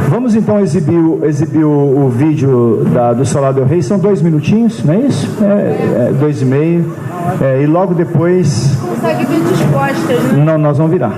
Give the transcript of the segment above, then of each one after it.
Vamos então exibir o vídeo do Solar del Rey. São 2 minutinhos, não é isso? 2,5. E logo depois... Consegue vir dispostas, né? Não, nós vamos virar.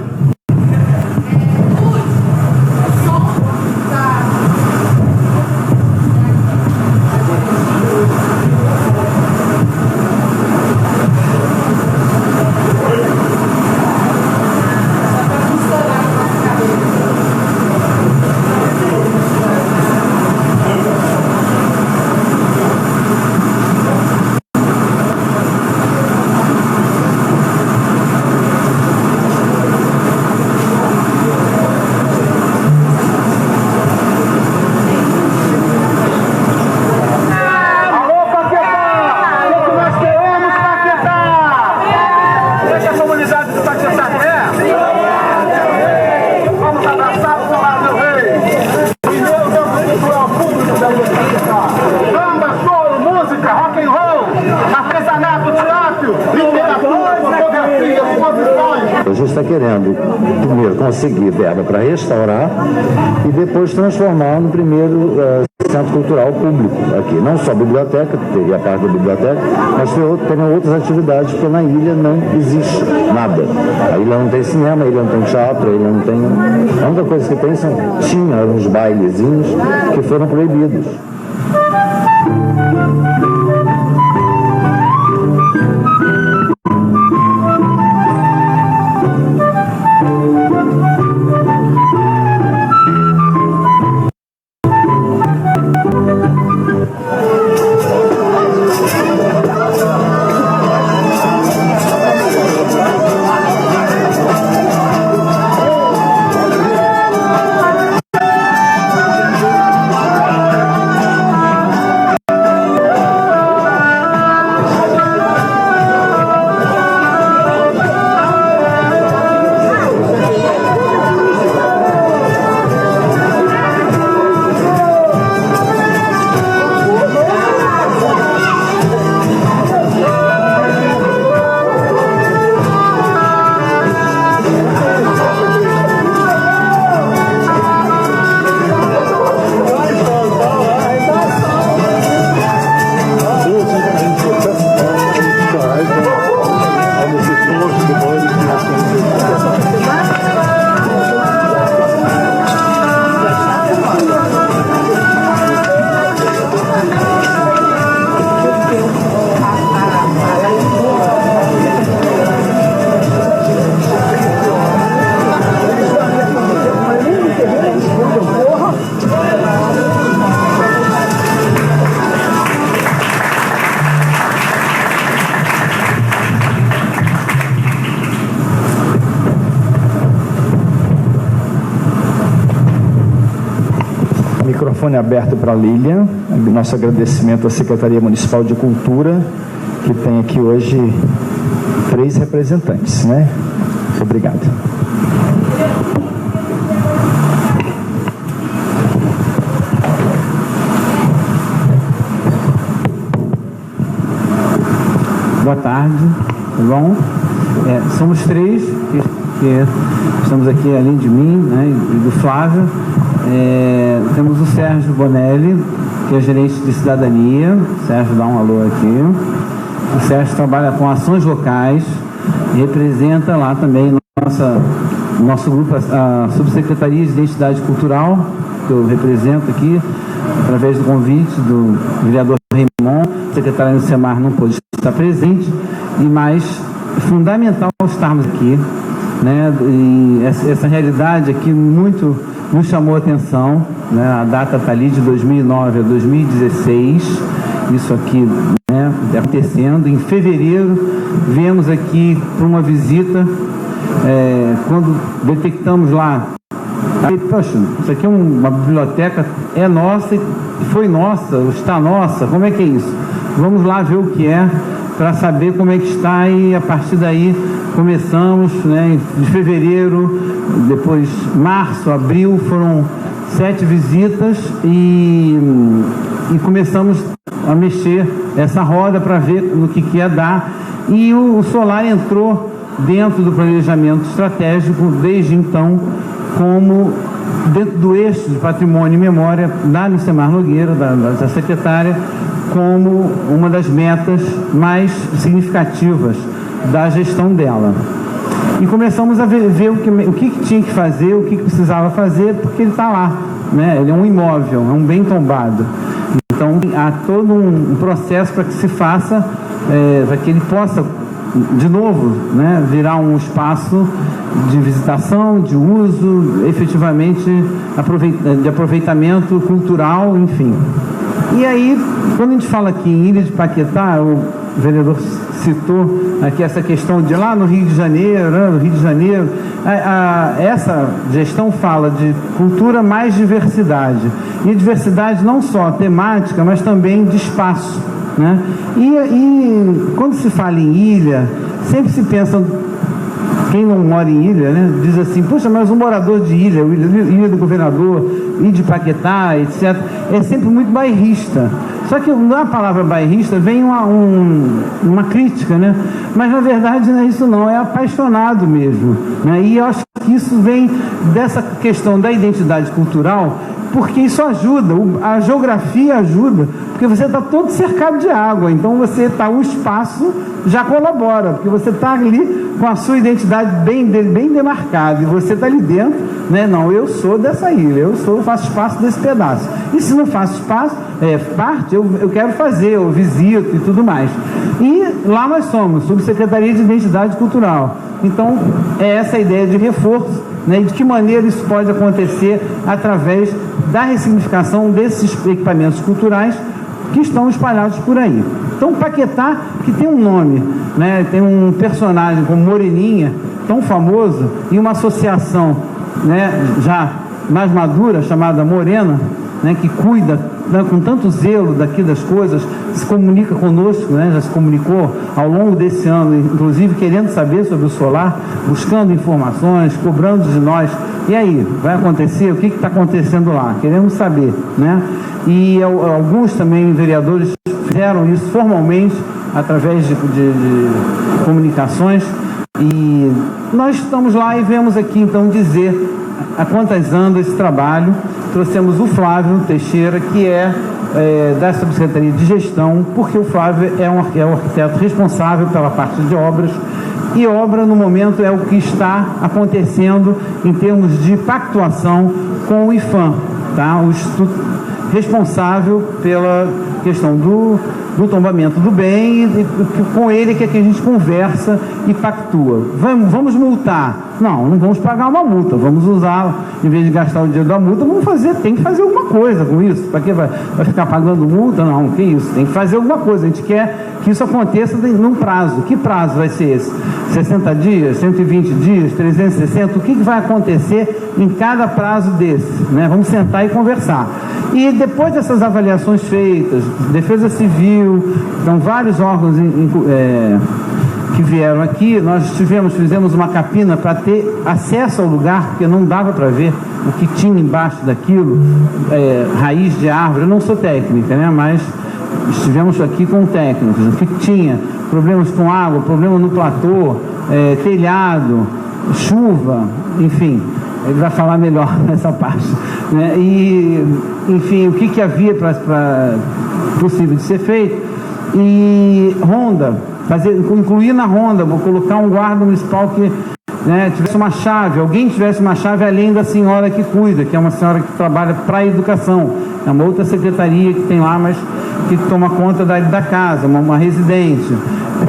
A gente está querendo, primeiro, conseguir verba para restaurar e depois transformar no primeiro centro cultural público aqui. Não só a biblioteca, teria a parte da biblioteca, mas tem outras atividades, porque na ilha não existe nada. A ilha não tem cinema, a ilha não tem teatro, a ilha não tem... A única coisa que tem tinha uns bailezinhos que foram proibidos. Microfone aberto para a Lilian. Nosso agradecimento à Secretaria Municipal de Cultura, que tem aqui hoje 3 representantes, né? Obrigado. Boa tarde, tá bom? Somos 3 que estamos aqui, além de mim, né, e do Flávio. Temos o Sérgio Bonelli, que é gerente de cidadania. O Sérgio, dá um alô aqui. O Sérgio trabalha com ações locais e representa lá também nosso grupo, a Subsecretaria de Identidade Cultural, que eu represento aqui, através do convite do vereador Raymond. O secretário do SEMAR não pôde estar presente, mas é fundamental estarmos aqui, né? E essa realidade aqui muito nos chamou a atenção, né? A data está ali de 2009 a 2016, isso aqui, né, acontecendo. Em fevereiro, viemos aqui para uma visita, quando detectamos lá, poxa, isso aqui é uma biblioteca, é nossa, foi nossa, está nossa, como é que é isso? Vamos lá ver o que é, para saber como é que está, e a partir daí começamos, né, de fevereiro, depois março, abril, foram 7 visitas e começamos a mexer essa roda para ver no que ia dar, e o solar entrou dentro do planejamento estratégico desde então como dentro do eixo de patrimônio e memória da Lucemar Nogueira, da secretária, como uma das metas mais significativas da gestão dela. E começamos a ver o que tinha que fazer, o que precisava fazer, porque ele está lá, né? Ele é um imóvel, é um bem tombado. Então, há todo um processo para que se faça, para que ele possa, de novo, né, virar um espaço de visitação, de uso, efetivamente de aproveitamento cultural, enfim. E aí, quando a gente fala aqui em Ilha de Paquetá, o vereador citou aqui essa questão de lá no Rio de Janeiro, né, no Rio de Janeiro, essa gestão fala de cultura mais diversidade. E diversidade não só temática, mas também de espaço, né? E quando se fala em ilha, sempre se pensa, quem não mora em ilha, né, diz assim, poxa, mas um morador de ilha, Ilha do Governador, Ilha de Paquetá, etc., é sempre muito bairrista. Só que na palavra bairrista vem uma crítica, né? Mas na verdade não é isso não, é apaixonado mesmo, né? E eu acho que isso vem dessa questão da identidade cultural, porque isso ajuda, a geografia ajuda, porque você está todo cercado de água, então o espaço já colabora, porque você está ali com a sua identidade bem demarcada, e você está ali dentro, né? Não, eu sou dessa ilha, faço espaço desse pedaço. E se não faço espaço, parte, eu quero fazer, eu visito e tudo mais. E lá nós somos Subsecretaria de Identidade Cultural. Então, é essa a ideia de reforço, né? E de que maneira isso pode acontecer através da ressignificação desses equipamentos culturais que estão espalhados por aí. Então, Paquetá, que tem um nome, né? Tem um personagem como Moreninha, tão famoso, e uma associação, né, já mais madura, chamada Morena, né, que cuida, né, com tanto zelo daqui das coisas, se comunica conosco, né, já se comunicou ao longo desse ano, inclusive querendo saber sobre o solar, buscando informações, cobrando de nós. E aí, vai acontecer? O que está acontecendo lá? Queremos saber, né? E alguns também vereadores fizeram isso formalmente, através de comunicações, e nós estamos lá e vemos aqui então dizer há quantas anda esse trabalho. Trouxemos o Flávio Teixeira, que é da Subsecretaria de Gestão, porque o Flávio é o arquiteto responsável pela parte de obras, e obra no momento é o que está acontecendo em termos de pactuação com o IPHAN, tá? O Instituto responsável pela questão do tombamento do bem, e com ele que a gente conversa e pactua. Vamos multar? Não vamos pagar uma multa, vamos usar, em vez de gastar o dinheiro da multa, tem que fazer alguma coisa com isso. Para que vai ficar pagando multa? Não, que isso, tem que fazer alguma coisa. A gente quer que isso aconteça num prazo. Que prazo vai ser esse? 60 dias, 120 dias, 360? O que vai acontecer em cada prazo desse, né? Vamos sentar e conversar. E depois dessas avaliações feitas, Defesa Civil, então vários órgãos que vieram aqui, nós fizemos uma capina para ter acesso ao lugar, porque não dava para ver o que tinha embaixo daquilo, raiz de árvore. Eu não sou técnica, né? Mas estivemos aqui com técnicos, o que tinha, problemas com água, problema no platô, telhado, chuva, enfim. Ele vai falar melhor nessa parte, né? E, enfim, o que havia possível de ser feito. E ronda, incluir na ronda, vou colocar um guarda municipal que, né, tivesse uma chave, alguém tivesse uma chave além da senhora que cuida, que é uma senhora que trabalha para a educação, é uma outra secretaria que tem lá, mas que toma conta da casa, uma residência,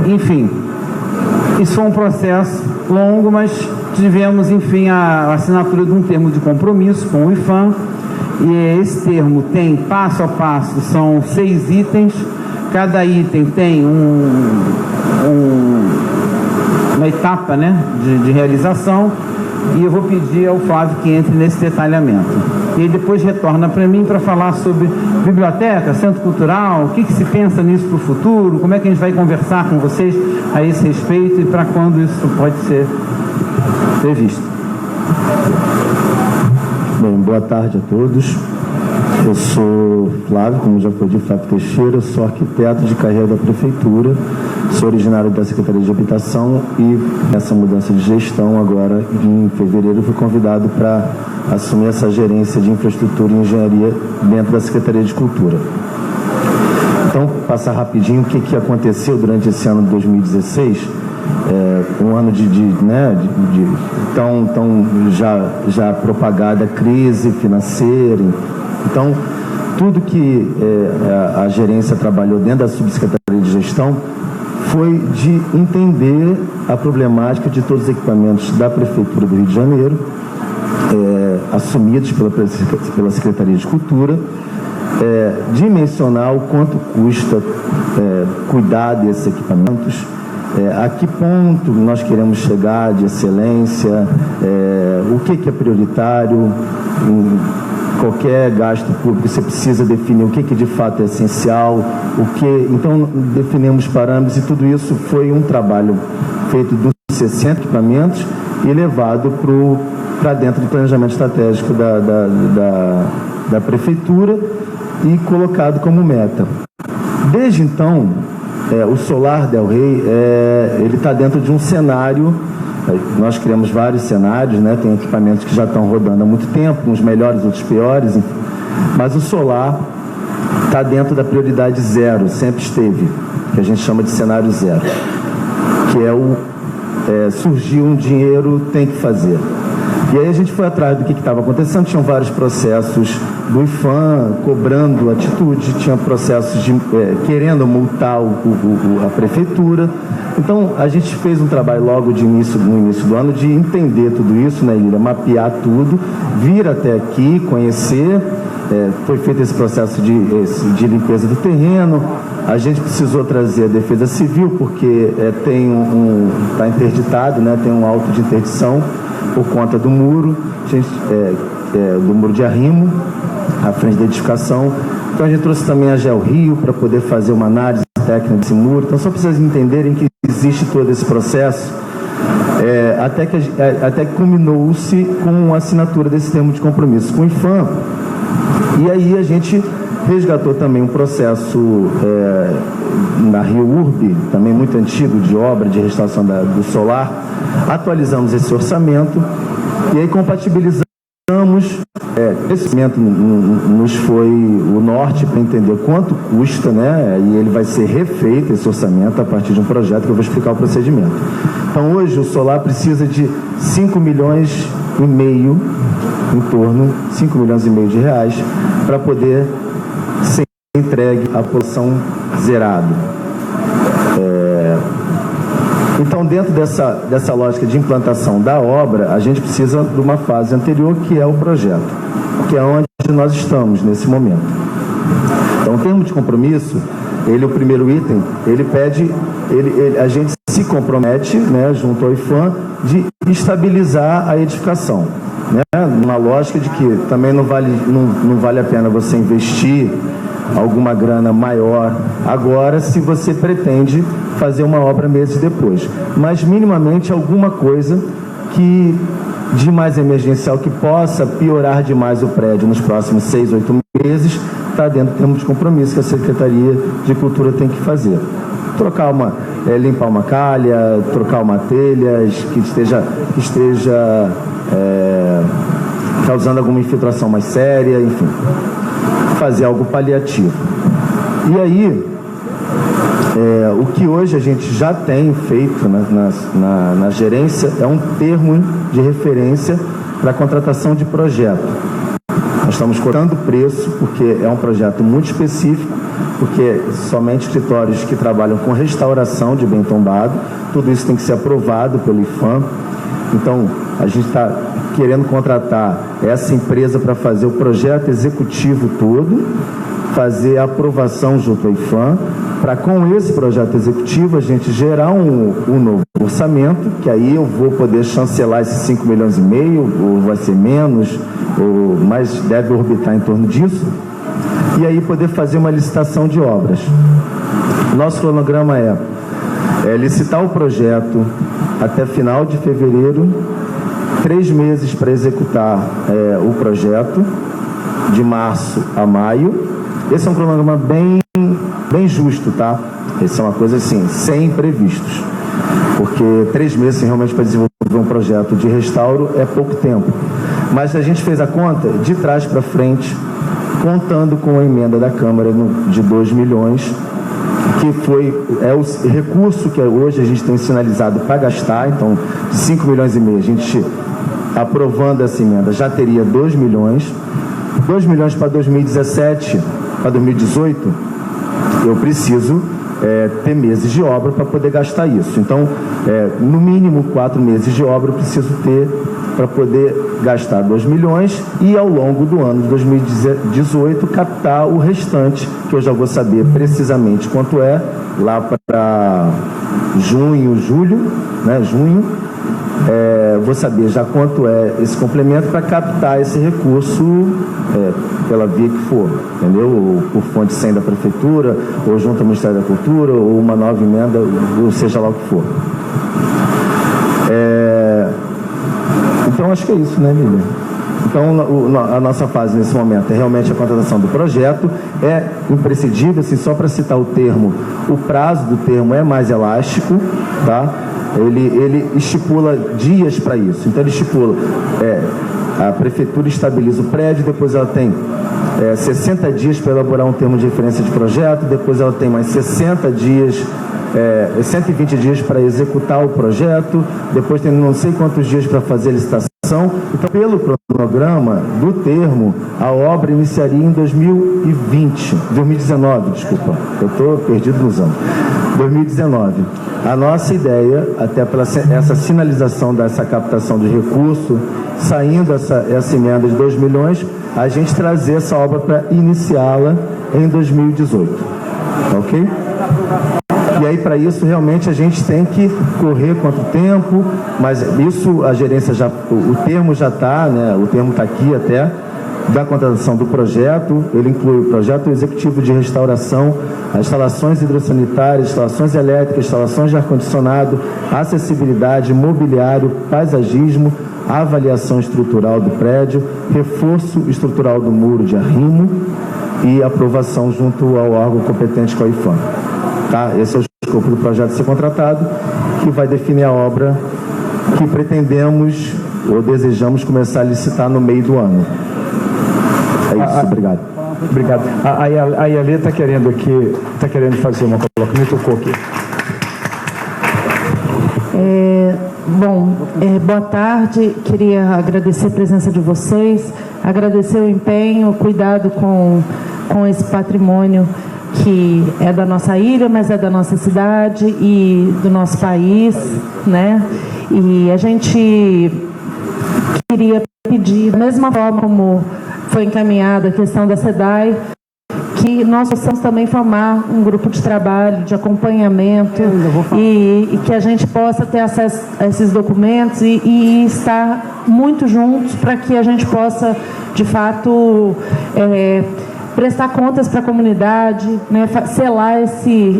enfim. Isso foi um processo longo, mas tivemos, enfim, a assinatura de um termo de compromisso com o IPHAN, e esse termo tem, passo a passo, são 6 itens, cada item tem uma etapa, né, de realização, e eu vou pedir ao Flávio que entre nesse detalhamento. E depois retorna para mim para falar sobre biblioteca, centro cultural, o que se pensa nisso para o futuro, como é que a gente vai conversar com vocês a esse respeito e para quando isso pode ser previsto. Bom, boa tarde a todos. Eu sou Flávio, como já foi dito, Flávio Teixeira, sou arquiteto de carreira da Prefeitura, Sou originário da Secretaria de Habitação e nessa mudança de gestão agora, em fevereiro, fui convidado para assumir essa gerência de infraestrutura e engenharia dentro da Secretaria de Cultura. Então, passar rapidinho o que aconteceu durante esse ano de 2016, um ano tão já propagada crise financeira. Então, tudo que a gerência trabalhou dentro da subsecretaria de gestão foi de entender a problemática de todos os equipamentos da Prefeitura do Rio de Janeiro, assumidos pela Secretaria de Cultura, dimensionar o quanto custa cuidar desses equipamentos, a que ponto nós queremos chegar de excelência, o que é prioritário. Em qualquer gasto público você precisa definir o que de fato é essencial, então definimos parâmetros, e tudo isso foi um trabalho feito dos 60 equipamentos e levado para dentro do planejamento estratégico da Prefeitura e colocado como meta. Desde então, o Solar Del Rey, ele está dentro de um cenário. Nós criamos vários cenários, né? Tem equipamentos que já estão rodando há muito tempo, uns melhores, outros piores, mas o solar está dentro da prioridade zero, sempre esteve, que a gente chama de cenário zero, que surgiu um dinheiro, tem que fazer. E aí a gente foi atrás do que estava acontecendo. Tinham vários processos do IPHAN cobrando atitude, tinha processos querendo multar a prefeitura. Então a gente fez um trabalho logo no início do ano de entender tudo isso, né, Lília? Mapear tudo, vir até aqui, conhecer. Foi feito esse processo de limpeza do terreno. A gente precisou trazer a Defesa Civil, porque está interditado, né, tem um auto de interdição por conta do muro, do muro de arrimo, à frente da edificação. Então a gente trouxe também a GeoRio para poder fazer uma análise técnica desse muro. Então só para vocês entenderem que existe todo esse processo, até que culminou-se com a assinatura desse termo de compromisso com o IPHAN. E aí a gente resgatou também um processo na Rio Urb, também muito antigo, de obra de restauração do solar. Atualizamos esse orçamento e aí compatibilizamos. Esse orçamento nos foi o norte para entender quanto custa, né? E ele vai ser refeito, esse orçamento, a partir de um projeto que eu vou explicar o procedimento. Então hoje o solar precisa de 5,5 milhões, em torno de 5,5 milhões de reais, para poder ser entregue à população zerado. Então, dentro dessa lógica de implantação da obra, a gente precisa de uma fase anterior, que é o projeto, que é onde nós estamos nesse momento. Então, o termo de compromisso, o primeiro item, ele pede, a gente se compromete, né, junto ao IPHAN, de estabilizar a edificação, né, numa lógica de que também não vale a pena você investir alguma grana maior agora, se você pretende fazer uma obra meses depois. Mas minimamente alguma coisa de mais emergencial que possa piorar demais o prédio nos próximos 6, 8 meses, está dentro do termo de compromisso que a Secretaria de Cultura tem que fazer. Limpar uma calha, trocar uma telha que esteja causando alguma infiltração mais séria, enfim, fazer algo paliativo. E aí, o que hoje a gente já tem feito na gerência é um termo de referência para a contratação de projeto. Nós estamos cortando o preço, porque é um projeto muito específico, porque somente escritórios que trabalham com restauração de bem tombado, tudo isso tem que ser aprovado pelo IPHAN. Então, a gente está querendo contratar essa empresa para fazer o projeto executivo todo, fazer a aprovação junto ao IPHAN, para com esse projeto executivo a gente gerar um novo orçamento, que aí eu vou poder chancelar esses 5,5 milhões, ou vai ser menos, mas deve orbitar em torno disso, e aí poder fazer uma licitação de obras. Nosso cronograma é licitar o projeto até final de fevereiro, 3 meses para executar o projeto, de março a maio. Esse é um cronograma bem justo, tá? Isso é uma coisa assim, sem imprevistos. Porque 3 meses realmente para desenvolver um projeto de restauro é pouco tempo. Mas a gente fez a conta de trás para frente, contando com a emenda da Câmara de 2 milhões, que é o recurso que hoje a gente tem sinalizado para gastar. Então, de 5 milhões e meio, a gente, aprovando essa emenda, já teria 2 milhões. 2 milhões para 2017, para 2018, eu preciso ter meses de obra para poder gastar isso. Então, no mínimo 4 meses de obra eu preciso ter para poder gastar 2 milhões e, ao longo do ano de 2018, captar o restante, que eu já vou saber precisamente quanto é, lá para julho, né, junho, vou saber já quanto é esse complemento para captar esse recurso pela via que for, entendeu? Ou por fonte 100 da Prefeitura, ou junto ao Ministério da Cultura, ou uma nova emenda, ou seja lá o que for. Então, acho que é isso, né, Miriam? Então, a nossa fase nesse momento é realmente a contratação do projeto. É imprescindível, assim, só para citar o termo, o prazo do termo é mais elástico, tá? Ele estipula dias para isso. Então, ele estipula, a Prefeitura estabiliza o prédio, depois ela tem 60 dias para elaborar um termo de referência de projeto, depois ela tem mais 60 dias, 120 dias para executar o projeto, depois tem não sei quantos dias para fazer a licitação. Então, pelo cronograma do termo, a obra iniciaria em 2019, desculpa, eu estou perdido nos anos. 2019. A nossa ideia, até pela essa sinalização dessa captação de recurso, saindo essa emenda de 2 milhões, a gente trazer essa obra para iniciá-la em 2018. Ok? E aí, para isso, realmente, a gente tem que correr contra o tempo, mas isso a gerência já, o termo já está, né? O termo está aqui até, da contratação do projeto. Ele inclui o projeto executivo de restauração, as instalações hidrossanitárias, instalações elétricas, instalações de ar-condicionado, acessibilidade, mobiliário, paisagismo, avaliação estrutural do prédio, reforço estrutural do muro de arrimo e aprovação junto ao órgão competente com a IFAM. Tá? Esse é o escopo do projeto a ser contratado, que vai definir a obra que pretendemos ou desejamos começar a licitar no meio do ano. É isso, obrigado. Obrigado. A Yalê está querendo fazer uma colocação. Me tocou aqui. Boa tarde. Queria agradecer a presença de vocês, agradecer o empenho, o cuidado com esse patrimônio que é da nossa ilha, mas é da nossa cidade e do nosso país, né? E a gente queria pedir, da mesma forma como foi encaminhada a questão da SEDAI, que nós possamos também formar um grupo de trabalho, de acompanhamento e que a gente possa ter acesso a esses documentos e estar muito juntos para que a gente possa, de fato, prestar contas para a comunidade, né, selar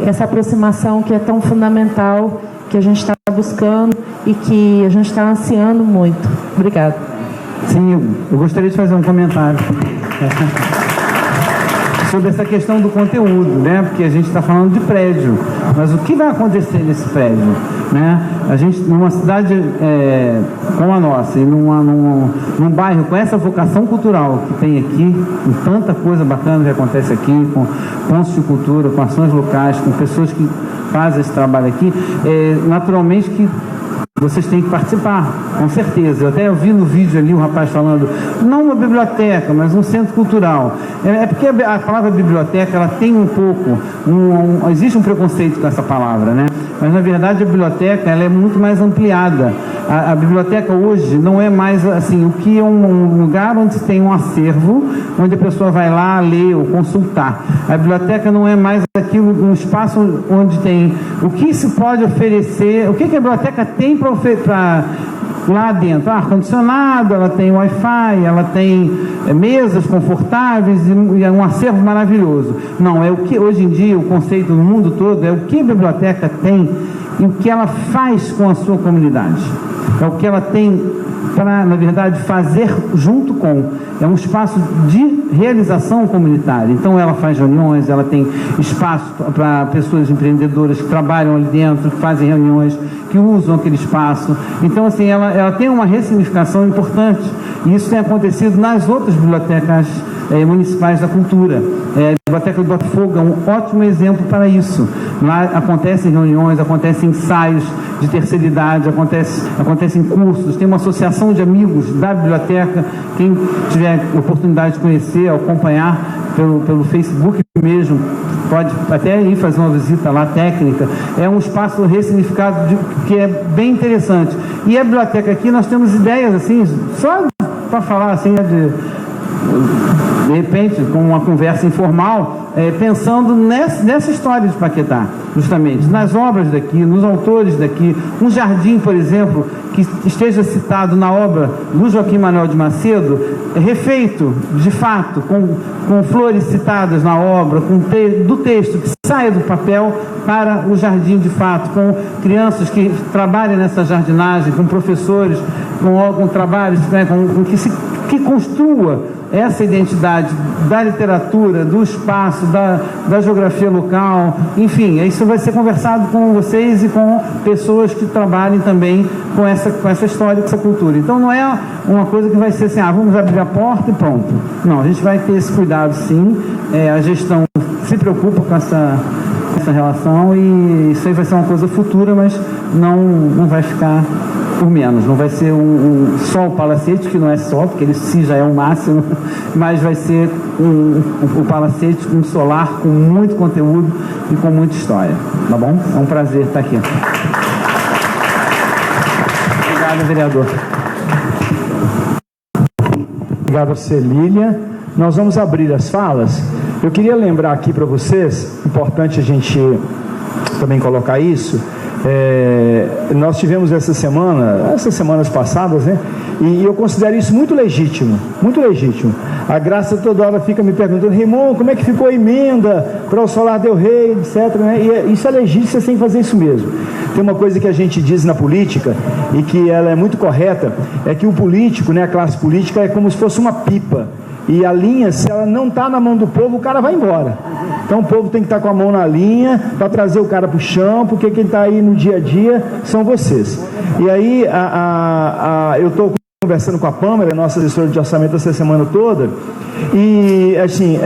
essa aproximação que é tão fundamental, que a gente está buscando e que a gente está ansiando muito. Obrigada. Sim, eu gostaria de fazer um comentário sobre essa questão do conteúdo, né? Porque a gente está falando de prédio, mas o que vai acontecer nesse prédio, né? A gente, numa cidade como a nossa, e num bairro com essa vocação cultural que tem aqui, com tanta coisa bacana que acontece aqui, com pontos de cultura, com ações locais, com pessoas que fazem esse trabalho aqui, naturalmente que vocês têm que participar, com certeza. Eu até vi no vídeo ali o rapaz falando, não uma biblioteca, mas um centro cultural. É porque a palavra biblioteca, ela tem um pouco, existe um preconceito com essa palavra, né? Mas, na verdade, a biblioteca, ela é muito mais ampliada. A biblioteca hoje não é mais, assim, o que é um lugar onde tem um acervo, onde a pessoa vai lá ler ou consultar. A biblioteca não é mais aquilo, um espaço onde tem o que se pode oferecer, o que a biblioteca tem para lá dentro, ar-condicionado, ela tem Wi-Fi, ela tem mesas confortáveis e é um acervo maravilhoso. Não, é o que hoje em dia o conceito no mundo todo é o que a biblioteca tem e o que ela faz com a sua comunidade. É o que ela tem para, na verdade, fazer junto com. É um espaço de realização comunitária. Então ela faz reuniões, ela tem espaço para pessoas empreendedoras que trabalham ali dentro, que fazem reuniões, que usam aquele espaço. Então, assim, ela tem uma ressignificação importante. E isso tem acontecido nas outras bibliotecas municipais da cultura. A Biblioteca do Botafogo é um ótimo exemplo para isso. Lá acontecem reuniões, acontecem ensaios de terceira idade, acontecem cursos, tem uma associação de amigos da biblioteca. Quem tiver oportunidade de conhecer, acompanhar pelo Facebook mesmo, pode até ir fazer uma visita lá técnica. É um espaço ressignificado que é bem interessante. E a biblioteca aqui, nós temos ideias assim, só para falar assim, de repente, com uma conversa informal, pensando nessa história de Paquetá, justamente, nas obras daqui, nos autores daqui, um jardim, por exemplo, que esteja citado na obra do Joaquim Manuel de Macedo, refeito, de fato, com flores citadas na obra, do texto que saia do papel para o jardim de fato, com crianças que trabalham nessa jardinagem, com professores, com trabalhos, né, que construa essa identidade da literatura, do espaço, da geografia local, enfim, isso vai ser conversado com vocês e com pessoas que trabalhem também com essa história, com essa cultura. Então não é uma coisa que vai ser assim, vamos abrir a porta e pronto. Não, a gente vai ter esse cuidado sim, a gestão se preocupa com essa relação e isso aí vai ser uma coisa futura, mas não vai ficar por menos, não vai ser só o palacete, que não é só, porque ele sim já é o máximo, mas vai ser o palacete com solar, com muito conteúdo e com muita história, tá bom? É um prazer estar aqui. Obrigado, vereador. Obrigado a você, Lília. Nós vamos abrir as falas. Eu queria lembrar aqui para vocês, importante a gente também colocar isso, nós tivemos essas semanas passadas, né? E eu considero isso muito legítimo, muito legítimo. A Graça toda hora fica me perguntando, Raimon, como é que ficou a emenda para o Solar Del Rey, etc. Né? E isso é legítimo, você tem que fazer isso mesmo. Tem uma coisa que a gente diz na política, e que ela é muito correta, é que o político, né, a classe política, é como se fosse uma pipa. E a linha, se ela não está na mão do povo, o cara vai embora. Então o povo tem que estar com a mão na linha para trazer o cara para o chão, porque quem está aí no dia a dia são vocês. E aí eu estou conversando com a Pâmela, nossa assessora de orçamento, essa semana toda, e assim,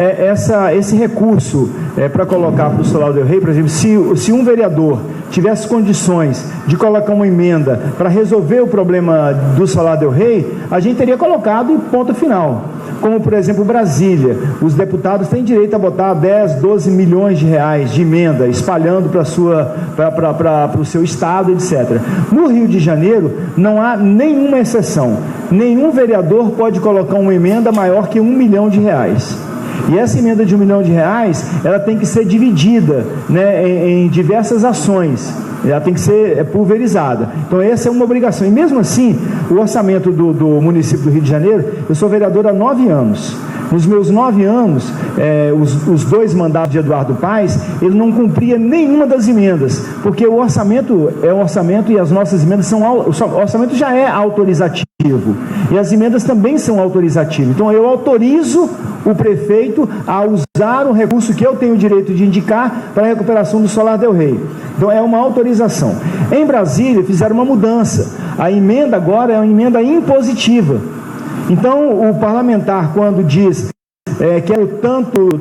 esse recurso para colocar para o Solar Del Rey, por exemplo, se um vereador tivesse condições de colocar uma emenda para resolver o problema do Solar Del Rey, a gente teria colocado em ponto final. Como, por exemplo, Brasília, os deputados têm direito a botar 10, 12 milhões de reais de emenda, espalhando para o seu estado, etc. No Rio de Janeiro, não há nenhuma exceção. Nenhum vereador pode colocar uma emenda maior que R$1 milhão. E essa emenda de R$1 milhão, ela tem que ser dividida, né, em diversas ações. Ela tem que ser pulverizada. Então essa é uma obrigação. E mesmo assim, o orçamento do município do Rio de Janeiro, eu sou vereador há 9 anos. Nos meus 9 anos, os 2 mandatos de Eduardo Paes, ele não cumpria nenhuma das emendas, porque o orçamento é um orçamento e as nossas emendas são... O orçamento já é autorizativo e as emendas também são autorizativas. Então eu autorizo o prefeito a usar um recurso que eu tenho o direito de indicar para a recuperação do Solar Del Rey. Então é uma autorização. Em Brasília fizeram uma mudança. A emenda agora é uma emenda impositiva. Então o parlamentar, quando diz quero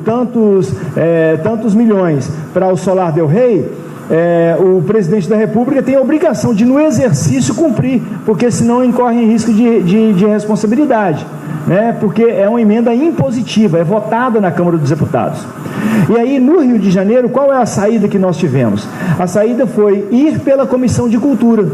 tantos milhões para o Solar Del Rey, o presidente da República tem a obrigação de, no exercício, cumprir, porque senão incorre em risco de responsabilidade, né? Porque é uma emenda impositiva, é votada na Câmara dos Deputados. E aí, no Rio de Janeiro, qual é a saída que nós tivemos? A saída foi ir pela Comissão de Cultura.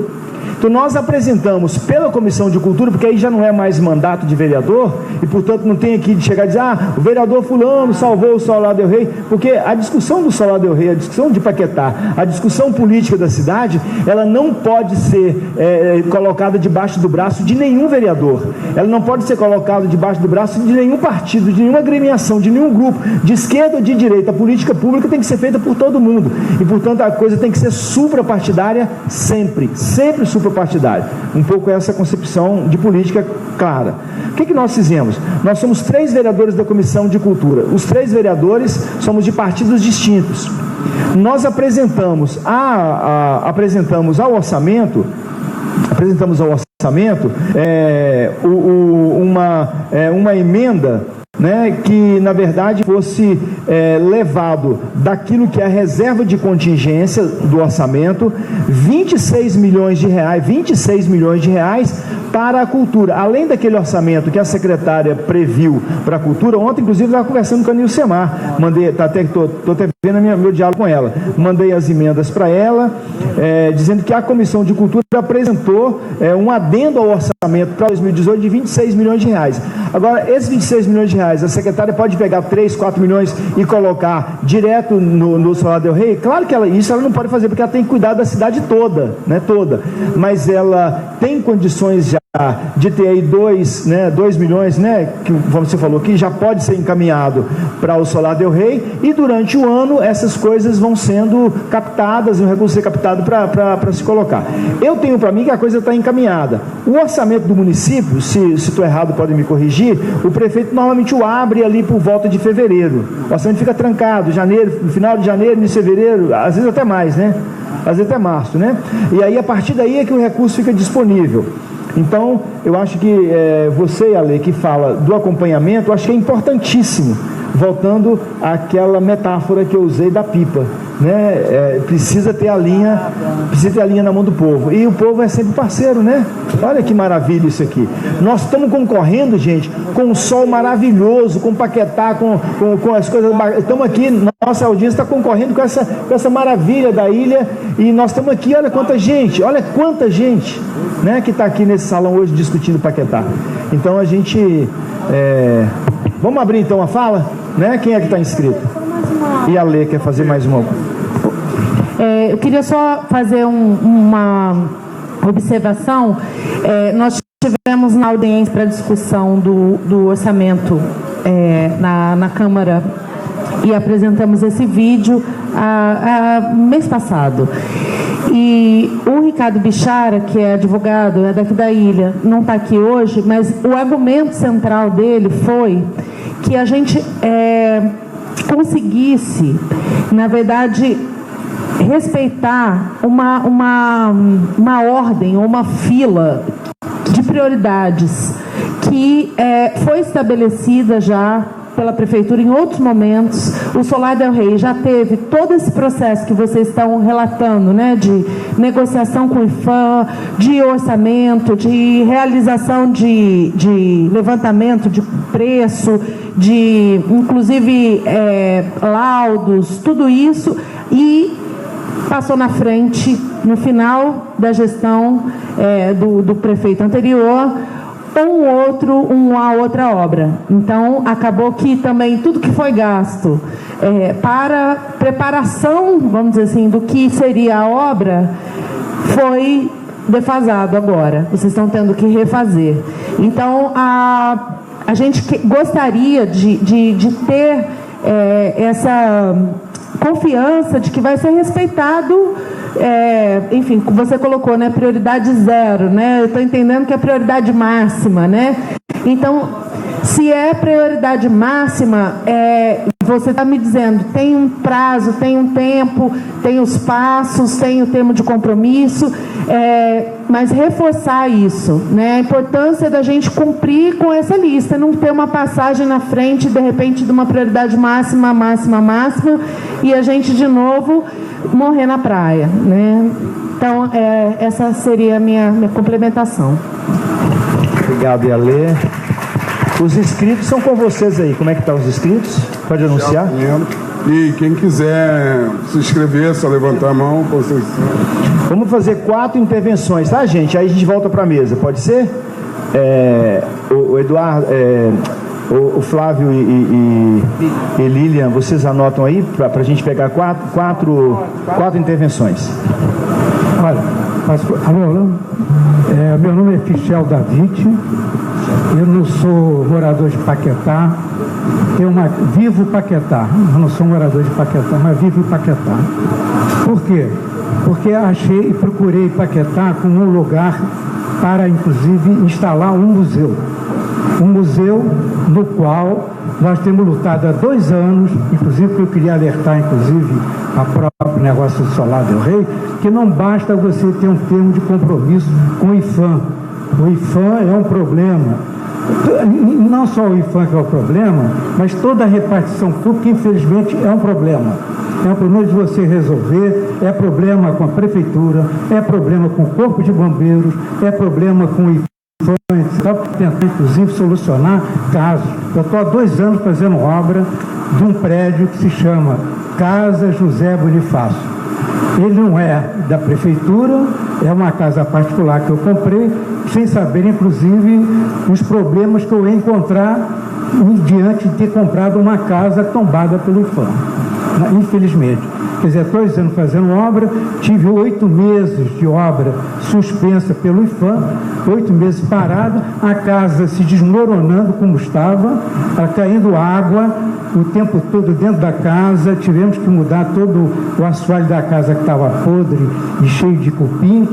Então nós apresentamos pela Comissão de Cultura, porque aí já não é mais mandato de vereador, e portanto não tem aqui de chegar e dizer, o vereador fulano salvou o Solar del Rey, porque a discussão do Solar del Rey, a discussão de Paquetá, a discussão política da cidade, ela não pode ser colocada debaixo do braço de nenhum vereador, ela não pode ser colocada debaixo do braço de nenhum partido, de nenhuma agremiação, de nenhum grupo, de esquerda ou de direita. A política pública tem que ser feita por todo mundo, e portanto a coisa tem que ser suprapartidária sempre suprapartidária. Um pouco essa concepção de política clara. O que nós fizemos? Nós somos 3 vereadores da Comissão de Cultura. Os 3 vereadores somos de partidos distintos. Nós apresentamos ao orçamento uma emenda, né, que na verdade fosse levado daquilo que é a reserva de contingência do orçamento, 26 milhões de reais para a cultura, além daquele orçamento que a secretária previu para a cultura. Ontem, inclusive, eu estava conversando com a Nilcemar, estou até vendo meu diálogo com ela, mandei as emendas para ela, dizendo que a Comissão de Cultura apresentou um adendo ao orçamento para 2018 de 26 milhões de reais. Agora, esses 26 milhões de reais, a secretária pode pegar 3, 4 milhões e colocar direto no Solar del Rey? Claro que isso ela não pode fazer, porque ela tem que cuidar da cidade toda, né, mas ela tem condições já de ter aí 2 milhões, né, que você falou que já pode ser encaminhado para o Solar del Rey, e durante o ano essas coisas vão sendo captadas, o recurso ser captado para se colocar. Eu tenho para mim que a coisa está encaminhada. O orçamento do município, se estou errado podem me corrigir, o prefeito normalmente o abre ali por volta de fevereiro. O orçamento fica trancado, no final de janeiro, início de fevereiro, às vezes até mais, né? Às vezes até março, né? E aí a partir daí é que o recurso fica disponível. Então, eu acho que você, Ale, que fala do acompanhamento, eu acho que é importantíssimo, voltando àquela metáfora que eu usei da pipa, né? Precisa ter a linha na mão do povo, e o povo é sempre parceiro, né? Olha que maravilha isso aqui. Nós estamos concorrendo, gente, com um sol maravilhoso, com Paquetá, com as coisas, estamos aqui, nossa audiência está concorrendo com essa maravilha da ilha, e nós estamos aqui, olha quanta gente, né, que está aqui nesse salão hoje discutindo Paquetá. Então a gente vamos abrir então a fala, né? Quem é que está inscrito? E a Lê quer fazer mais uma. Eu queria só fazer uma observação. Nós tivemos na audiência para discussão do orçamento na Câmara, e apresentamos esse vídeo mês passado. E o Ricardo Bichara, que é advogado, é daqui da ilha, não está aqui hoje, mas o argumento central dele foi que a gente conseguisse, na verdade, respeitar uma ordem, uma fila de prioridades que foi estabelecida já pela Prefeitura em outros momentos. O Solar del Rey já teve todo esse processo que vocês estão relatando, né, de negociação com o IFAM, de orçamento, de realização de levantamento de preço, de inclusive laudos, tudo isso, e passou na frente, no final da gestão do prefeito anterior, uma outra obra. Então, acabou que também tudo que foi gasto para preparação, vamos dizer assim, do que seria a obra, foi defasado agora. Vocês estão tendo que refazer. Então, a gente gostaria de ter essa confiança de que vai ser respeitado. Enfim, você colocou, né, prioridade 0, né? Eu estou entendendo que é prioridade máxima, né? Então, se é prioridade máxima, você está me dizendo, tem um prazo, tem um tempo, tem os passos, tem o termo de compromisso, mas reforçar isso, né? A importância da gente cumprir com essa lista, não ter uma passagem na frente, de repente, de uma prioridade máxima, e a gente, de novo, morrer na praia, né? Então, essa seria a minha complementação. Obrigado, Ialê. Os inscritos são com vocês aí. Como é que estão os inscritos? Pode anunciar? E quem quiser se inscrever, só levantar a mão, vocês. Vamos fazer 4 intervenções, tá, gente? Aí a gente volta para a mesa, pode ser? O Eduardo, o Flávio e Lilian, vocês anotam aí para a gente pegar quatro intervenções. Olha, alô? Meu nome é Fichel David, eu não sou morador de Paquetá, vivo Paquetá, eu não sou morador de Paquetá, mas vivo em Paquetá. Por quê? Porque achei e procurei Paquetá como um lugar para, inclusive, instalar um museu no qual nós temos lutado há 2 anos, inclusive eu queria alertar, inclusive, a própria negócio do Solar del Rey, que não basta você ter um termo de compromisso com o IFAM. O IFAM é um problema. Não só o IFAM que é o problema, mas toda a repartição pública, infelizmente, é um problema. É um problema de você resolver, é problema com a prefeitura, é problema com o corpo de bombeiros, é problema com o IFAM. Está tentando, inclusive, solucionar casos. Eu estou há 2 anos fazendo obra de um prédio que se chama Casa José Bonifácio. Ele não é da prefeitura, é uma casa particular que eu comprei, sem saber, inclusive, os problemas que eu ia encontrar diante de ter comprado uma casa tombada pelo IFAM. Infelizmente. Quer dizer, 2 anos fazendo obra, tive 8 meses de obra suspensa pelo IFAM, 8 meses parada, a casa se desmoronando como estava, caindo água o tempo todo dentro da casa, tivemos que mudar todo o assoalho da casa que estava podre e cheio de cupim,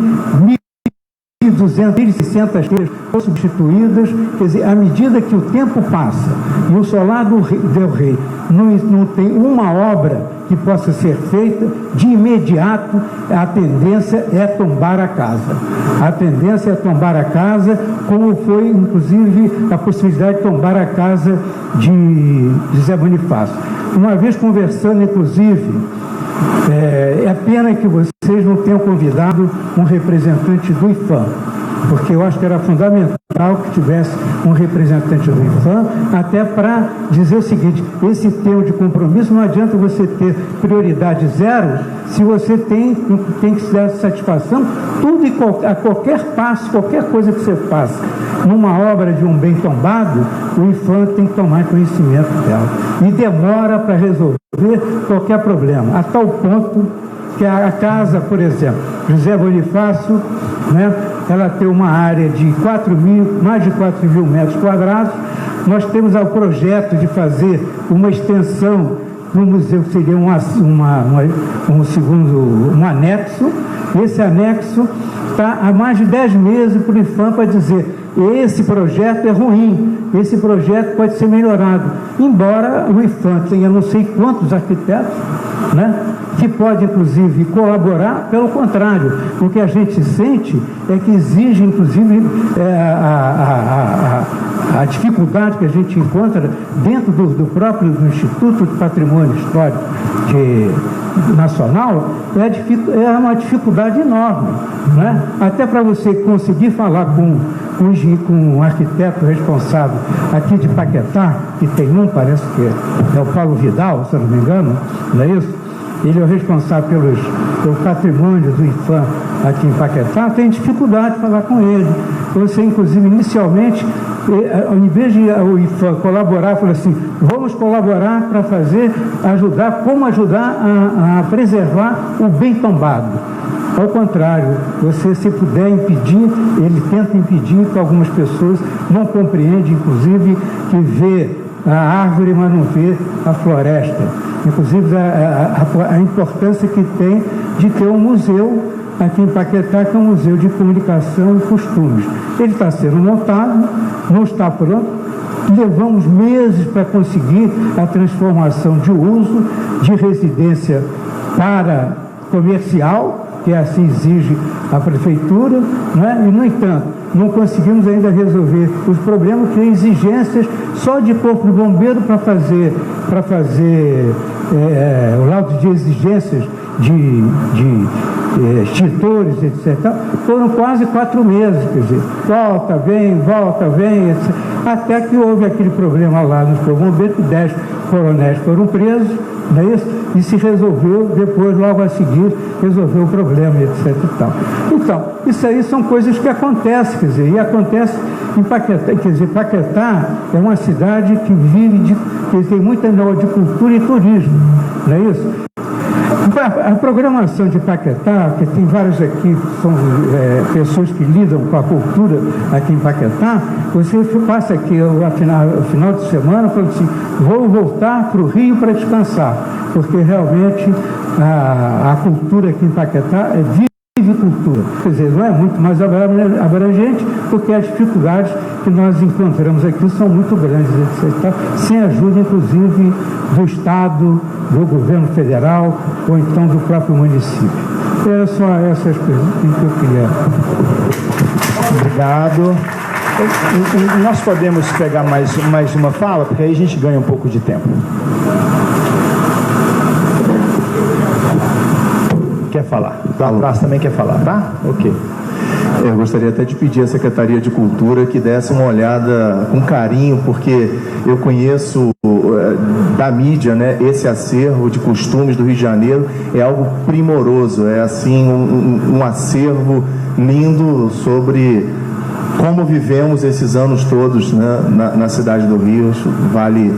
1.200, 1.600 telhas foram substituídas. Quer dizer, à medida que o tempo passa e o Solar del Rey não tem uma obra que possa ser feita, de imediato a tendência é tombar a casa. A tendência é tombar a casa, como foi, inclusive, a possibilidade de tombar a casa de Zé Bonifácio. Uma vez conversando, inclusive, é pena que vocês não tenham convidado um representante do IFAM, porque eu acho que era fundamental que tivesse um representante do IFAM, até para dizer o seguinte: esse termo de compromisso, não adianta você ter prioridade 0 se você tem que se dar satisfação tudo e a qualquer passo, qualquer coisa que você faça numa obra de um bem tombado, o IFAM tem que tomar conhecimento dela e demora para resolver qualquer problema, a tal ponto que a casa, por exemplo, José Bonifácio, né, ela tem uma área de mais de 4 mil metros quadrados. Nós temos o projeto de fazer uma extensão no museu, que seria um anexo. Esse anexo está há mais de 10 meses para o IFAM para dizer: esse projeto é ruim, esse projeto pode ser melhorado. Embora o IFAM tenha não sei quantos arquitetos, né, que pode, inclusive, colaborar. Pelo contrário, o que a gente sente é que exige, inclusive, a dificuldade que a gente encontra dentro do próprio Instituto de Patrimônio Histórico Nacional, é uma dificuldade enorme, né? Até para você conseguir falar com um arquiteto responsável aqui de Paquetá, que tem parece que é o Paulo Vidal, se eu não me engano, não é isso? Ele é o responsável pelo patrimônio do IFAM aqui em Paquetá, tem dificuldade de falar com ele. Você, inclusive, inicialmente, ao invés de o IFAM colaborar, falou assim: vamos colaborar para ajudar a preservar o bem tombado. Ao contrário, você, se puder impedir, ele tenta impedir, que algumas pessoas não compreendem, inclusive, que vê a árvore, mas não vê a floresta. Inclusive, a importância que tem de ter um museu aqui em Paquetá, que é um museu de comunicação e costumes. Ele está sendo montado, não está pronto. Levamos meses para conseguir a transformação de uso de residência para comercial, que assim exige a prefeitura, né? E, no entanto, não conseguimos ainda resolver os problemas, que é exigências só de corpo de bombeiro para fazer o laudo de exigências de extintores, etc. Foram quase 4 meses, quer dizer, volta, vem, etc. Até que houve aquele problema lá no Corpo Bombeiro, que 10 coronéis foram presos, não é isso? E se resolveu, depois, logo a seguir, resolveu o problema, etc. E tal. Então, isso aí são coisas que acontecem, quer dizer, e acontece em Paquetá. Quer dizer, Paquetá é uma cidade que vive que tem muita de cultura e turismo, não é isso? A programação de Paquetá, que tem vários aqui, são pessoas que lidam com a cultura aqui em Paquetá, você passa aqui ao final de semana falando assim, vou voltar para o Rio para descansar, porque realmente a cultura aqui em Paquetá é vive cultura. Quer dizer, não é muito mais abrangente, porque as dificuldades que nós encontramos aqui são muito grandes, etc. Sem ajuda, inclusive, do Estado, do governo federal, ou então do próprio município. Eram só essas coisas que eu queria. Obrigado. Nós podemos pegar mais uma fala, porque aí a gente ganha um pouco de tempo. Quer falar? O Praça também quer falar, tá? Ok. Eu gostaria até de pedir à Secretaria de Cultura que desse uma olhada com carinho, porque eu conheço da mídia, né, esse acervo de costumes do Rio de Janeiro é algo primoroso, é assim um acervo lindo sobre como vivemos esses anos todos, né, na cidade do Rio. Vale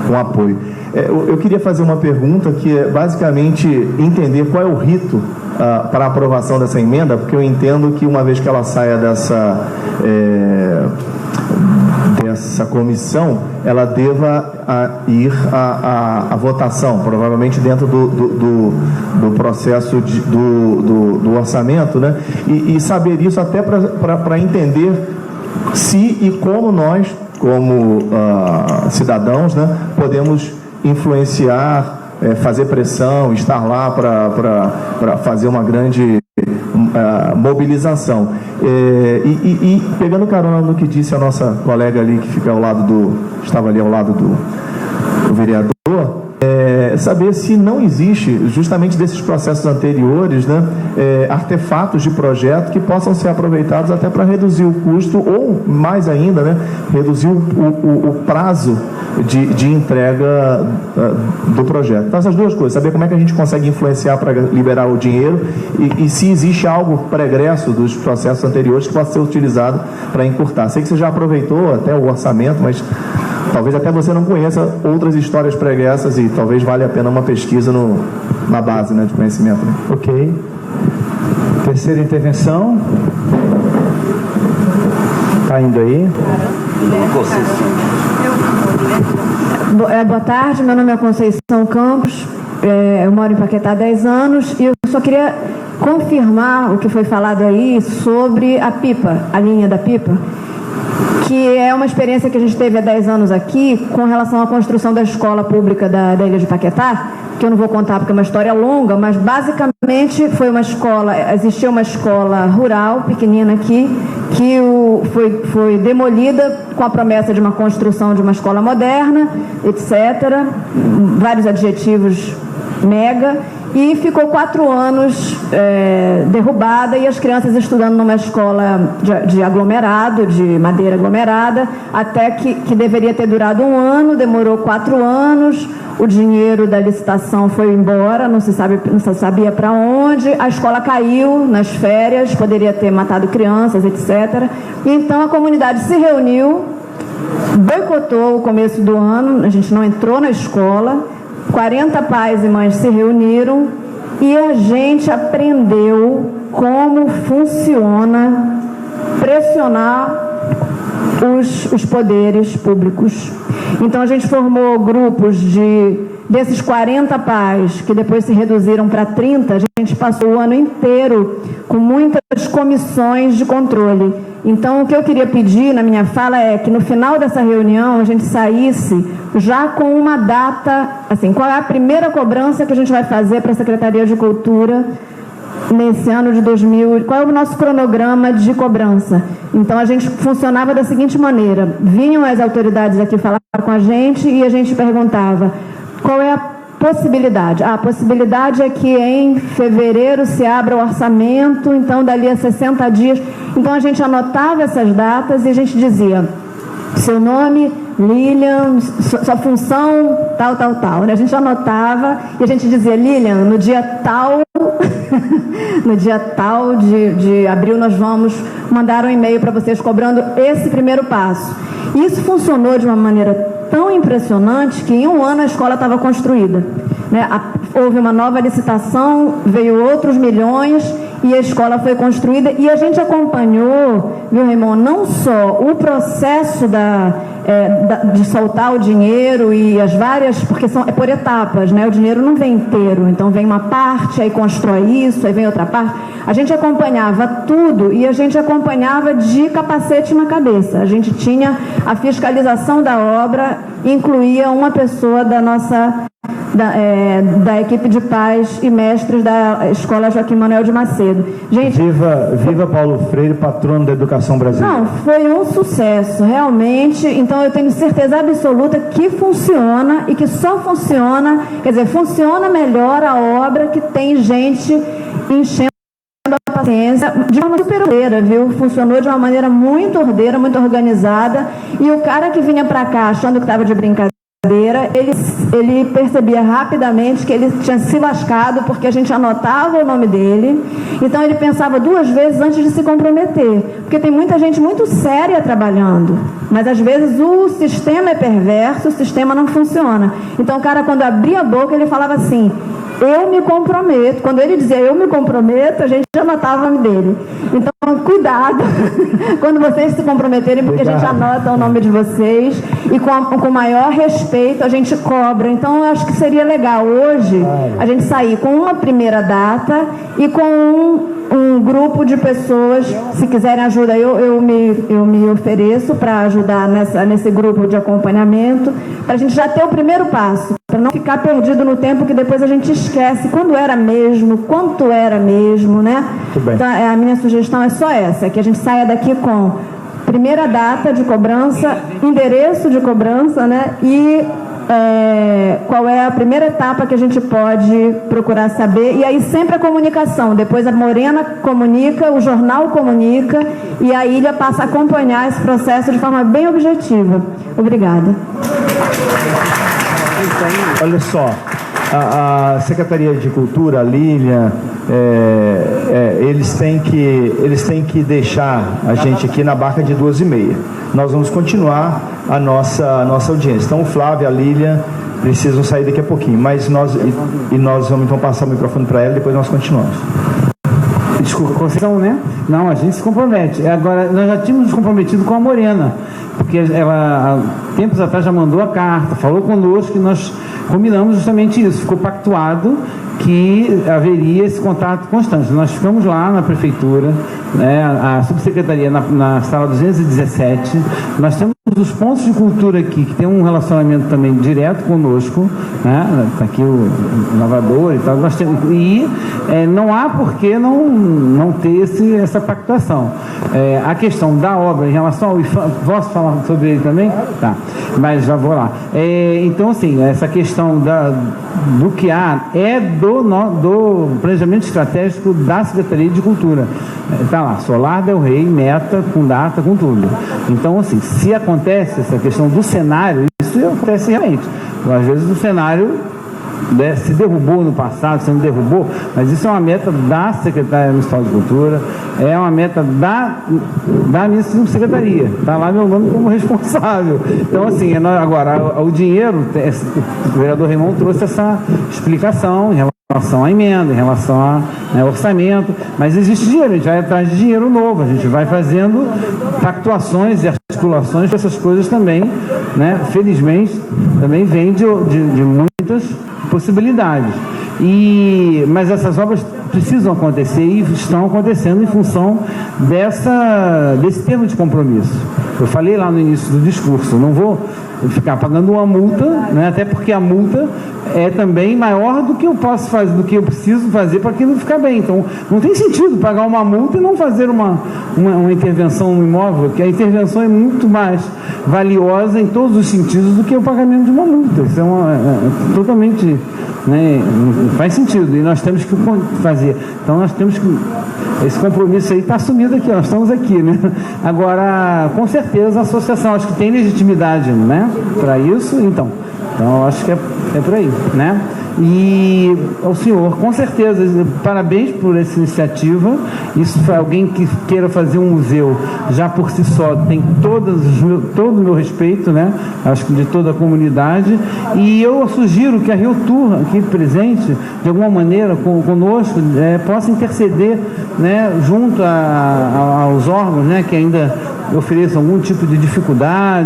um apoio. Eu queria fazer uma pergunta que é basicamente entender qual é o rito para a aprovação dessa emenda, porque eu entendo que uma vez que ela saia dessa comissão, ela deva ir à votação, provavelmente dentro do processo do orçamento, né? E saber isso até para entender se e como nós, como cidadãos, né, podemos influenciar, fazer pressão, estar lá para fazer uma grande mobilização. E pegando carona no que disse a nossa colega ali, que fica estava ali ao lado do vereador, saber se não existe, justamente desses processos anteriores, né, artefatos de projeto que possam ser aproveitados até para reduzir o custo, ou mais ainda, né, reduzir o prazo de entrega do projeto. Então, essas duas coisas, saber como é que a gente consegue influenciar para liberar o dinheiro e se existe algo pregresso dos processos anteriores que possa ser utilizado para encurtar. Sei que você já aproveitou até o orçamento, mas talvez até você não conheça outras histórias pregressas e talvez valha a pena uma pesquisa na base, né, de conhecimento. Né? Ok. Terceira intervenção. Está indo aí. Boa tarde, meu nome é Conceição Campos, eu moro em Paquetá há 10 anos e eu só queria confirmar o que foi falado aí sobre a pipa, a linha da pipa, que é uma experiência que a gente teve há 10 anos aqui com relação à construção da escola pública da Ilha de Paquetá, que eu não vou contar porque é uma história longa, mas basicamente foi uma escola, existia uma escola rural pequenina aqui, que foi demolida com a promessa de uma construção de uma escola moderna, etc., vários adjetivos mega, e ficou 4 anos derrubada e as crianças estudando numa escola de aglomerado, de madeira aglomerada, até que deveria ter durado 1 ano, demorou 4 anos, o dinheiro da licitação foi embora, não se sabia para onde, a escola caiu nas férias, poderia ter matado crianças, etc. E então a comunidade se reuniu, boicotou o começo do ano, a gente não entrou na escola, 40 pais e mães se reuniram e a gente aprendeu como funciona pressionar os poderes públicos. Então a gente formou grupos desses 40 pais, que depois se reduziram para 30, a gente passou o ano inteiro com muitas comissões de controle. Então o que eu queria pedir na minha fala é que no final dessa reunião a gente saísse já com uma data, assim, qual é a primeira cobrança que a gente vai fazer para a Secretaria de Cultura nesse ano de 2000, qual é o nosso cronograma de cobrança. Então a gente funcionava da seguinte maneira: vinham as autoridades aqui falar com a gente e a gente perguntava qual é a possibilidade. A possibilidade é que em fevereiro se abra o orçamento, então dali a 60 dias. Então a gente anotava essas datas e a gente dizia seu nome, Lilian, sua função, tal, né? A gente anotava e a gente dizia, Lilian, no dia tal, no dia tal de abril nós vamos mandar um e-mail para vocês cobrando esse primeiro passo. E isso funcionou de uma maneira tão impressionante que em um ano a escola estava construída, né? Houve uma nova licitação, veio outros milhões e a escola foi construída e a gente acompanhou, viu, Raimon, não só o processo de soltar o dinheiro e as várias, porque é por etapas, né? O dinheiro não vem inteiro, então vem uma parte, aí constrói isso, aí vem outra parte. A gente acompanhava tudo e a gente acompanhava de capacete na cabeça. A gente tinha a fiscalização da obra, incluía uma pessoa da nossa da equipe de pais e mestres da Escola Joaquim Manuel de Macedo. Gente, viva Paulo Freire, patrono da educação brasileira. Não, foi um sucesso, realmente. Então eu tenho certeza absoluta que funciona e que só funciona, quer dizer, funciona melhor a obra que tem gente enchendo a paciência de uma super ordeira, viu? Funcionou de uma maneira muito ordeira, muito organizada. E o cara que vinha para cá achando que estava de brincadeira, ele percebia rapidamente que ele tinha se lascado porque a gente anotava o nome dele, então ele pensava 2 vezes antes de se comprometer, porque tem muita gente muito séria trabalhando, mas às vezes o sistema é perverso, o sistema não funciona. Então o cara, quando abria a boca, ele falava assim, eu me comprometo. Quando ele dizia eu me comprometo, a gente já anotava o nome dele. Então, cuidado quando vocês se comprometerem, porque a gente anota o nome de vocês e com maior respeito a gente cobra. Então, eu acho que seria legal hoje a gente sair com uma primeira data e com um grupo de pessoas, se quiserem ajuda, eu me ofereço para ajudar nesse grupo de acompanhamento, para a gente já ter o primeiro passo, para não ficar perdido no tempo que depois a gente esquece quando era mesmo, quanto era mesmo, né? Então, a minha sugestão é só essa, que a gente saia daqui com primeira data de cobrança, endereço de cobrança, né? E qual é a primeira etapa que a gente pode procurar saber, e aí sempre a comunicação, depois a Morena comunica, o jornal comunica e a Ilha passa a acompanhar esse processo de forma bem objetiva. Obrigada. Olha só, a Secretaria de Cultura, a Lilian, eles têm que deixar a gente aqui na barca de 2h30. Nós vamos continuar a nossa audiência. Então o Flávio e a Lilian precisam sair daqui a pouquinho, mas nós vamos então passar o microfone para ela e depois nós continuamos. Desculpa, Conceição, né? Não, a gente se compromete. Agora, nós já tínhamos nos comprometido com a Morena, porque ela, há tempos atrás, já mandou a carta, falou conosco e nós combinamos justamente isso. Ficou pactuado que haveria esse contato constante. Nós ficamos lá na prefeitura, né, a subsecretaria na sala 217, nós temos os pontos de cultura aqui, que tem um relacionamento também direto conosco, né, tá aqui o lavador e tal, nós temos, e não há por que não ter essa pactuação. A questão da obra em relação ao IFAM, posso falar sobre ele também? Tá, mas já vou lá. Então, assim, essa questão do que há do planejamento estratégico da Secretaria de Cultura. Está lá, Solar Del Rey, meta, com data, com tudo. Então, assim, se acontece essa questão do cenário, isso acontece realmente. Às vezes o cenário se derrubou no passado, se não derrubou, mas isso é uma meta da Secretaria Municipal de Cultura, é uma meta da minha subsecretaria, está lá meu nome como responsável. Então, assim, agora, o dinheiro, o vereador Raimon trouxe essa explicação em relação à emenda, em relação ao orçamento, mas existe dinheiro, a gente vai atrás de dinheiro novo, a gente vai fazendo pactuações e articulações para essas coisas também, né? Felizmente, também vem de muitas possibilidades. Mas essas obras precisam acontecer e estão acontecendo em função desse termo de compromisso. Eu falei lá no início do discurso, não vou ficar pagando uma multa, né, até porque a multa é também maior do que eu posso fazer, do que eu preciso fazer para aquilo ficar bem. Então, não tem sentido pagar uma multa e não fazer uma intervenção no imóvel, que a intervenção é muito mais valiosa em todos os sentidos do que o pagamento de uma multa. Isso é totalmente né? Não faz sentido, e nós temos que fazer. Então nós temos que... Esse compromisso aí está assumido aqui, nós estamos aqui, né? Agora, com certeza, a associação, acho que tem legitimidade, né, para isso, então acho que é por aí, né? E ao senhor, com certeza, parabéns por essa iniciativa. Isso para alguém que queira fazer um museu, já por si só, tem todo o meu respeito, né? Acho que de toda a comunidade. E eu sugiro que a Rio Tour, aqui presente, de alguma maneira, conosco, possa interceder, né, junto aos órgãos, né, que ainda ofereçam algum tipo de dificuldade.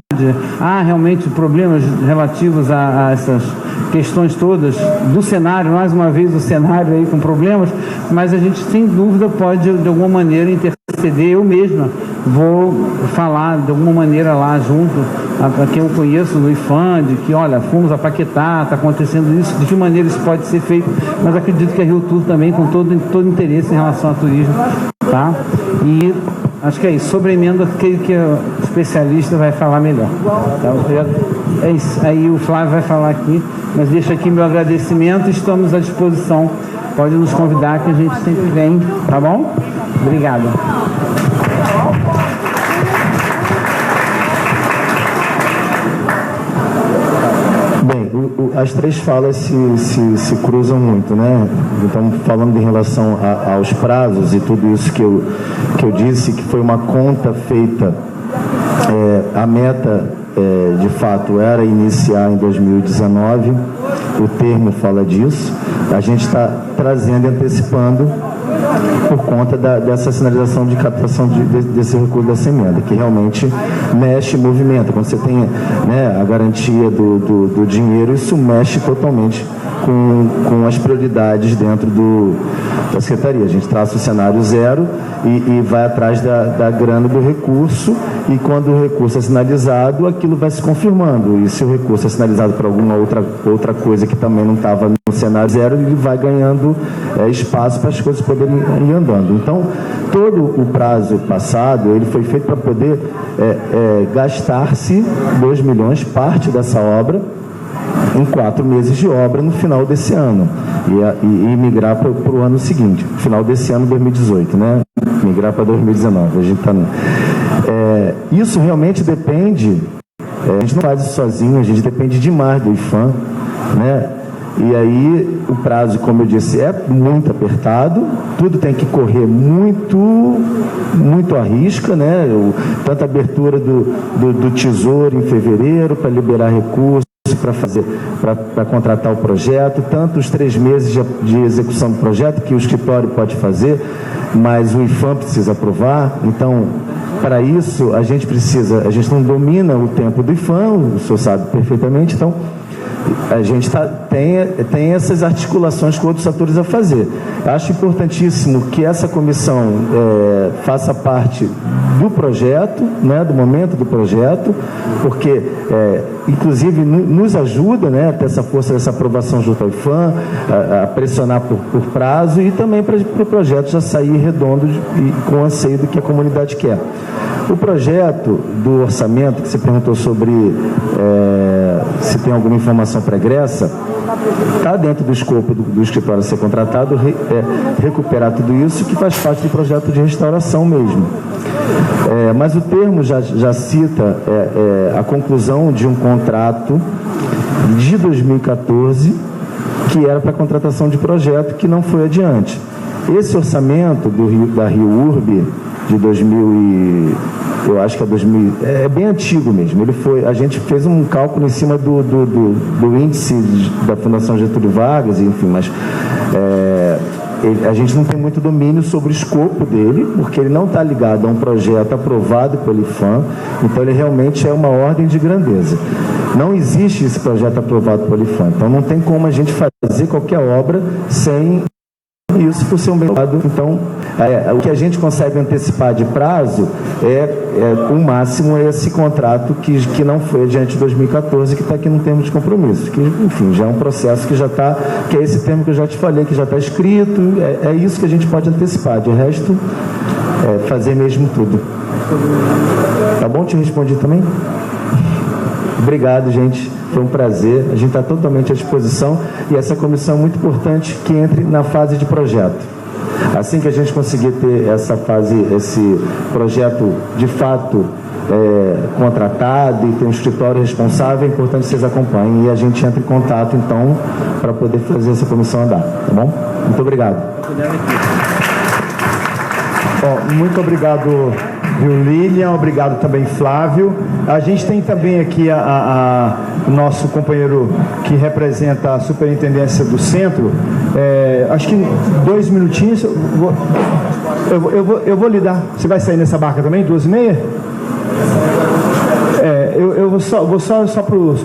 Há realmente problemas relativos a essas questões todas do cenário, mais uma vez o cenário aí com problemas, mas a gente sem dúvida pode de alguma maneira interceder. Eu mesma vou falar de alguma maneira lá junto a quem eu conheço no IFAM, de que olha, fomos a Paquetá, está acontecendo isso, de que maneira isso pode ser feito, mas acredito que a Rio Tour também com todo interesse em relação ao turismo, tá? E acho que é isso. Sobre a emenda, creio que o especialista vai falar melhor. Tá? É isso. Aí o Flávio vai falar aqui, mas deixo aqui meu agradecimento e estamos à disposição. Pode nos convidar que a gente sempre vem, tá bom? Obrigado. Bem, as três falas se cruzam muito, né? Então, falando em relação aos prazos e tudo isso que eu disse, que foi uma conta feita, a meta, de fato, era iniciar em 2019, o termo fala disso, a gente está trazendo e antecipando por conta dessa sinalização de captação desse recurso dessa emenda, que realmente mexe e movimenta. Quando você tem, né, a garantia do dinheiro, isso mexe totalmente com as prioridades dentro da Secretaria. A gente traça o cenário zero e vai atrás da grana do recurso, e quando o recurso é sinalizado, aquilo vai se confirmando. E se o recurso é sinalizado para alguma outra coisa que também não estava no cenário zero, ele vai ganhando espaço para as coisas poderem ir andando. Então, todo o prazo passado, ele foi feito para poder gastar-se 2 milhões, parte dessa obra, em 4 meses de obra no final desse ano e migrar para o ano seguinte, final desse ano, 2018, né? Migrar para 2019. A gente tá isso realmente depende, a gente não faz isso sozinho, a gente depende demais do IFAM, né? E aí o prazo, como eu disse, é muito apertado, tudo tem que correr muito à risca, né? Tanto a abertura do Tesouro em fevereiro para liberar recursos, para contratar o projeto, tanto os 3 meses de execução do projeto, que o escritório pode fazer, mas o IFAM precisa aprovar. Então, para isso, a gente não domina o tempo do IFAM, o senhor sabe perfeitamente, então a gente tem essas articulações com outros atores a fazer. Acho importantíssimo que essa comissão faça parte do projeto, né, do momento do projeto, porque, inclusive, nos ajuda, né, a ter essa força dessa aprovação junto ao IFAM, a pressionar por prazo, e também para o projeto já sair redondo e com o anseio do que a comunidade quer. O projeto do orçamento, que você perguntou sobre se tem alguma informação pregressa, está dentro do escopo do escritório a ser contratado, recuperar tudo isso, que faz parte do projeto de restauração mesmo. Mas o termo já cita a conclusão de um contrato de 2014, que era para contratação de projeto, que não foi adiante. Esse orçamento da Rio Urb, de 2000 eu acho que é 2000, é bem antigo mesmo. A gente fez um cálculo em cima do índice da Fundação Getúlio Vargas, enfim, mas a gente não tem muito domínio sobre o escopo dele, porque ele não está ligado a um projeto aprovado pelo IFAM, então ele realmente é uma ordem de grandeza. Não existe esse projeto aprovado pelo IFAM, então não tem como a gente fazer qualquer obra sem isso, por ser um bem dado. Então, o que a gente consegue antecipar de prazo o máximo é esse contrato que não foi adiante de 2014, que está aqui no termo de compromisso, que, enfim, já é um processo que já está, que é esse termo que eu já te falei, que já está escrito, é isso que a gente pode antecipar, de resto, fazer mesmo tudo. Tá bom? Te respondi também? Obrigado, gente. Foi um prazer, a gente está totalmente à disposição e essa comissão é muito importante que entre na fase de projeto. Assim que a gente conseguir ter essa fase, esse projeto de fato contratado e ter um escritório responsável, é importante que vocês acompanhem e a gente entra em contato então para poder fazer essa comissão andar, tá bom? Muito obrigado. Muito obrigado, viu, Lilian, obrigado também, Flávio. A gente tem também aqui o nosso companheiro que representa a superintendência do centro. Acho que 2 minutinhos. Eu vou lhe dar. Você vai sair nessa barca também, 2h30? Eu vou só para os...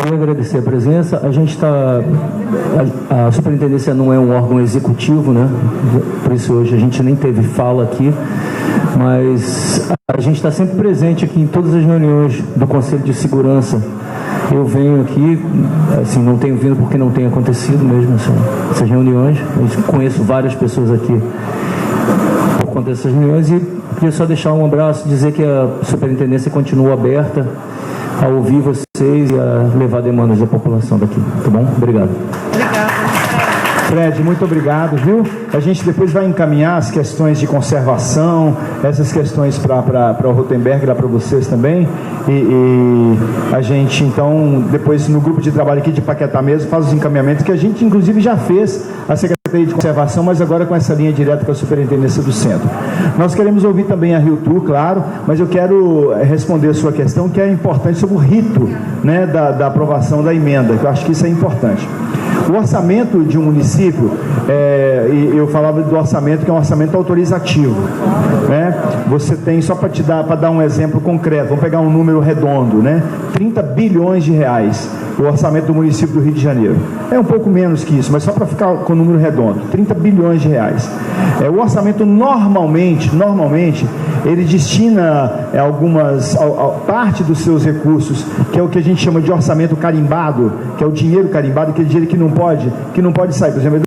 Quero agradecer a presença. A gente está... A superintendência não é um órgão executivo, né? Por isso hoje a gente nem teve fala aqui, mas a gente está sempre presente aqui em todas as reuniões do Conselho de Segurança. Eu venho aqui, assim, não tenho vindo porque não tem acontecido mesmo essas reuniões. Eu conheço várias pessoas aqui por conta dessas reuniões e queria só deixar um abraço, dizer que a superintendência continua aberta a ouvir vocês e a levar demandas da população daqui, tá bom? Obrigado. Fred, muito obrigado, viu? A gente depois vai encaminhar as questões de conservação, essas questões para o Rotenberg, lá para vocês também, e a gente, então, depois no grupo de trabalho aqui de Paquetá mesmo, faz os encaminhamentos, que a gente, inclusive, já fez a Secretaria de Conservação, mas agora com essa linha direta com a Superintendência do Centro. Nós queremos ouvir também a Rio Tour, claro, mas eu quero responder a sua questão, que é importante sobre o rito, né, da aprovação da emenda, que eu acho que isso é importante. O orçamento de um município, e eu falava do orçamento que é um orçamento autorizativo, né? Você tem, só para dar um exemplo concreto, vamos pegar um número redondo, né? 30 bilhões de reais, o orçamento do município do Rio de Janeiro. É um pouco menos que isso, mas só para ficar com o número redondo, 30 bilhões de reais. O orçamento normalmente, ele destina parte dos seus recursos, que é o que a gente chama de orçamento carimbado, que é o dinheiro carimbado, aquele dinheiro que não pode sair. Por exemplo,